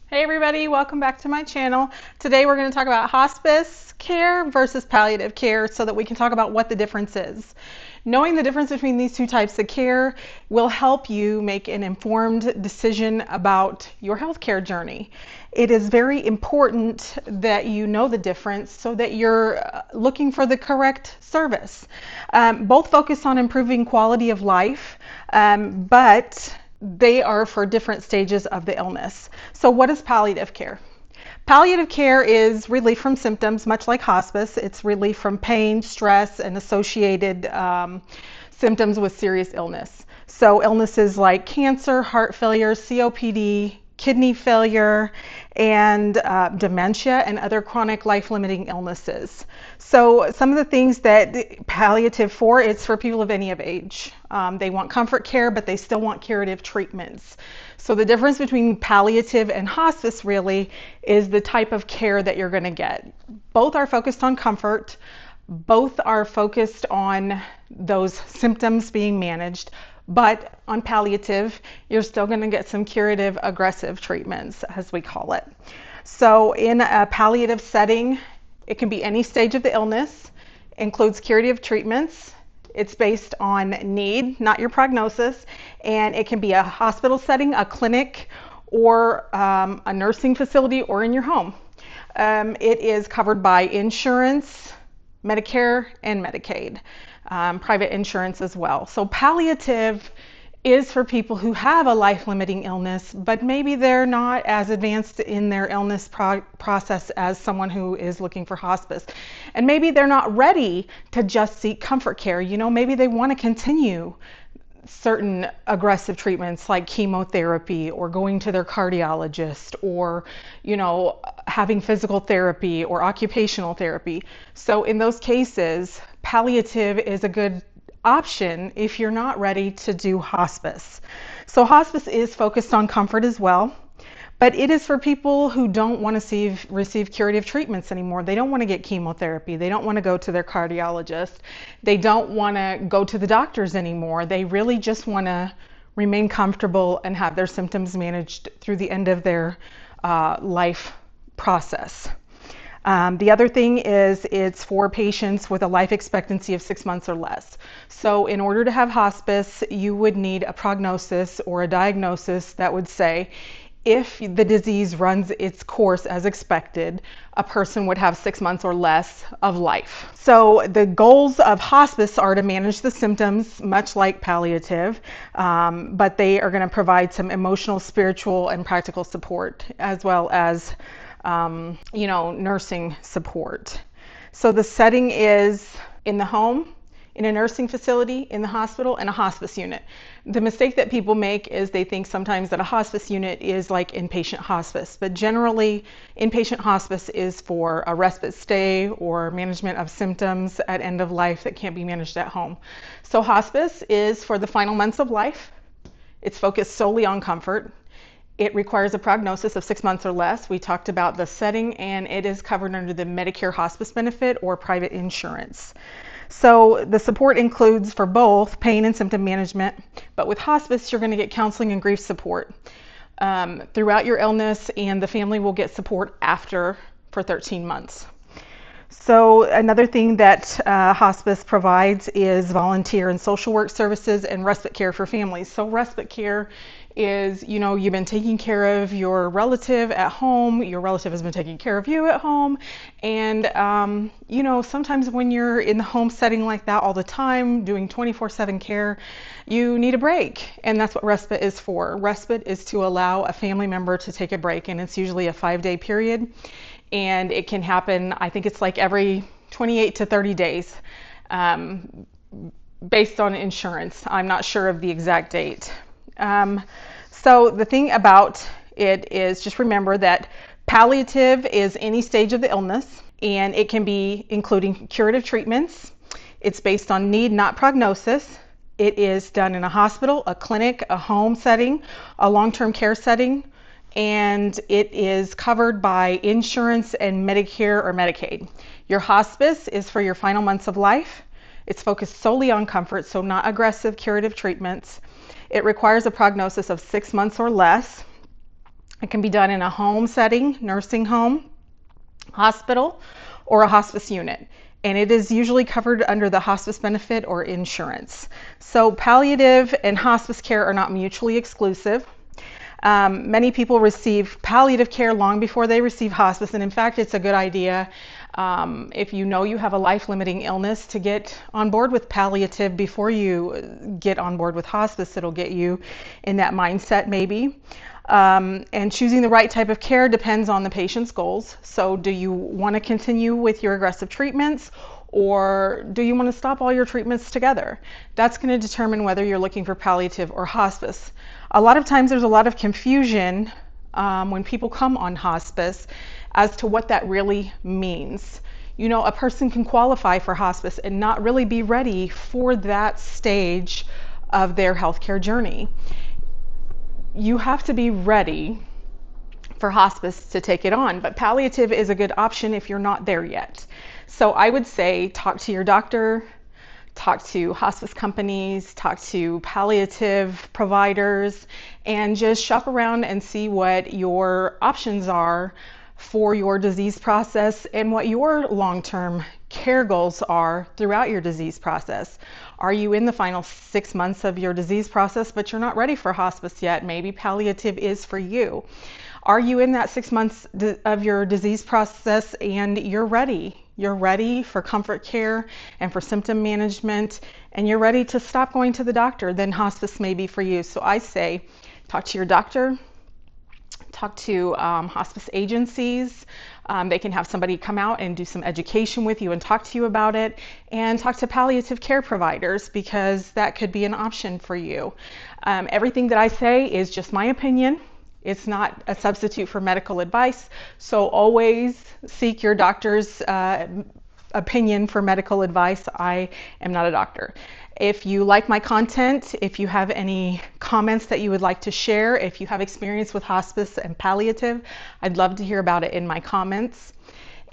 Hey everybody, welcome back to my channel. Today we're going to talk about hospice care versus palliative care so that we can talk about what the difference is. Knowing the difference between these two types of care will help you make an informed decision about your healthcare journey. It is very important that you know the difference so that you're looking for the correct service. Both focus on improving quality of life, but they are for different stages of the illness. So what is palliative care? Palliative care is relief from symptoms, much like hospice. It's relief from pain, stress, and associated symptoms with serious illness. So illnesses like cancer, heart failure, COPD, kidney failure, and dementia and other chronic life-limiting illnesses. So some of the things that palliative for, it's for people of any age. They want comfort care, but they still want curative treatments. So the difference between palliative and hospice really is the type of care that you're going to get. Both are focused on comfort. Both are focused on those symptoms being managed. But on palliative, you're still going to get some curative aggressive treatments, as we call it. So in a palliative setting, it can be any stage of the illness, includes curative treatments. It's based on need, not your prognosis, and it can be a hospital setting, a clinic, or a nursing facility, or in your home. It is covered by insurance, Medicare, and Medicaid, private insurance as well. So palliative is for people who have a life-limiting illness, but maybe they're not as advanced in their illness process as someone who is looking for hospice. And maybe they're not ready to just seek comfort care. You know, maybe they want to continue certain aggressive treatments like chemotherapy or going to their cardiologist or, you know, having physical therapy or occupational therapy. So in those cases, palliative is a good option if you're not ready to do hospice. So hospice is focused on comfort as well, but it is for people who don't want to receive curative treatments anymore. They don't want to get chemotherapy. They don't want to go to their cardiologist. They don't want to go to the doctors anymore. They really just want to remain comfortable and have their symptoms managed through the end of their life process. The other thing is it's for patients with a life expectancy of 6 months or less. So in order to have hospice, you would need a prognosis or a diagnosis that would say if the disease runs its course as expected, a person would have 6 months or less of life. So the goals of hospice are to manage the symptoms, much like palliative, but they are going to provide some emotional, spiritual, and practical support, as well as nursing support. So the setting is in the home, in a nursing facility, in the hospital, and a hospice unit. The mistake that people make is they think sometimes that a hospice unit is like inpatient hospice, but generally inpatient hospice is for a respite stay or management of symptoms at end of life that can't be managed at home. So hospice is for the final months of life. It's focused solely on comfort. It requires a prognosis of 6 months or less. We talked about the setting, and it is covered under the Medicare hospice benefit or private insurance. So the support includes for both pain and symptom management, but with hospice, you're going to get counseling and grief support throughout your illness, and the family will get support after for 13 months. So another thing that hospice provides is volunteer and social work services and respite care for families. So respite care is, you know, you've been taking care of your relative at home, your relative has been taking care of you at home, and you know, sometimes when you're in the home setting like that all the time, doing 24/7 care, you need a break, and that's what respite is for. Respite is to allow a family member to take a break, and it's usually a 5-day period, and it can happen, I think it's like every 28 to 30 days, based on insurance. I'm not sure of the exact date. So the thing about it is just remember that palliative is any stage of the illness, and it can be including curative treatments. It's based on need, not prognosis. It is done in a hospital, a clinic, a home setting, a long-term care setting, and it is covered by insurance and Medicare or Medicaid. Your hospice is for your final months of life. It's focused solely on comfort, so not aggressive curative treatments. It requires a prognosis of 6 months or less. It can be done in a home setting, nursing home, hospital, or a hospice unit. And it is usually covered under the hospice benefit or insurance. So palliative and hospice care are not mutually exclusive. Many people receive palliative care long before they receive hospice, and in fact, it's a good idea if you know you have a life-limiting illness to get on board with palliative before you get on board with hospice. It'll get you in that mindset maybe. And choosing the right type of care depends on the patient's goals. So do you want to continue with your aggressive treatments, or do you want to stop all your treatments together? That's going to determine whether you're looking for palliative or hospice. A lot of times there's a lot of confusion when people come on hospice as to what that really means. You know, a person can qualify for hospice and not really be ready for that stage of their healthcare journey. You have to be ready for hospice to take it on, but palliative is a good option if you're not there yet. So I would say talk to your doctor, talk to hospice companies, talk to palliative providers, and just shop around and see what your options are for your disease process and what your long-term care goals are throughout your disease process. Are you in the final 6 months of your disease process, but you're not ready for hospice yet? Maybe palliative is for you. Are you in that 6 months of your disease process and you're ready? You're ready for comfort care and for symptom management, and you're ready to stop going to the doctor, then hospice may be for you. So I say talk to your doctor, talk to hospice agencies. They can have somebody come out and do some education with you and talk to you about it, and talk to palliative care providers, because that could be an option for you. Everything that I say is just my opinion. It's not a substitute for medical advice, so always seek your doctor's opinion for medical advice. I am not a doctor. If you like my content, if you have any comments that you would like to share, if you have experience with hospice and palliative, I'd love to hear about it in my comments.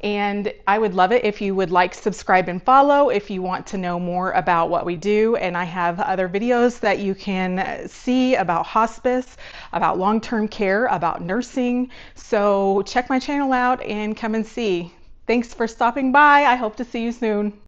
And I would love it if you would like, subscribe, and follow if you want to know more about what we do. And I have other videos that you can see about hospice, about long-term care, about nursing. So check my channel out and come and see. Thanks for stopping by. I hope to see you soon.